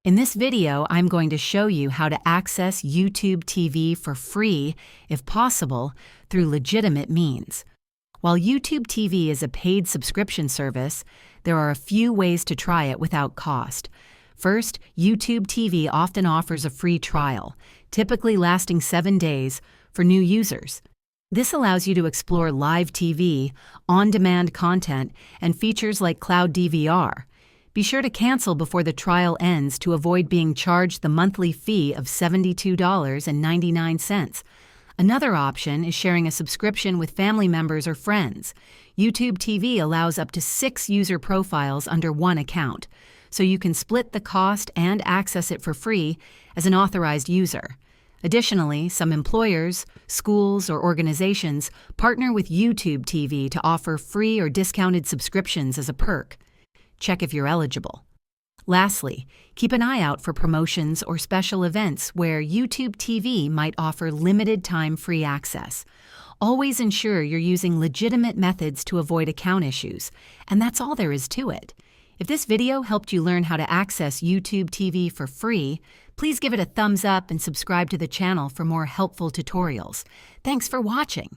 In this video, I'm going to show you how to access YouTube TV for free, if possible, through legitimate means. While YouTube TV is a paid subscription service, there are a few ways to try it without cost. First, YouTube TV often offers a free trial, typically lasting 7 days, for new users. This allows you to explore live TV, on-demand content, and features like cloud DVR. Be sure to cancel before the trial ends to avoid being charged the monthly fee of $72.99. Another option is sharing a subscription with family members or friends. YouTube TV allows up to 6 user profiles under one account, so you can split the cost and access it for free as an authorized user. Additionally, some employers, schools, or organizations partner with YouTube TV to offer free or discounted subscriptions as a perk. Check if you're eligible. Lastly, keep an eye out for promotions or special events where YouTube TV might offer limited-time free access. Always ensure you're using legitimate methods to avoid account issues, and that's all there is to it. If this video helped you learn how to access YouTube TV for free, please give it a thumbs up and subscribe to the channel for more helpful tutorials. Thanks for watching.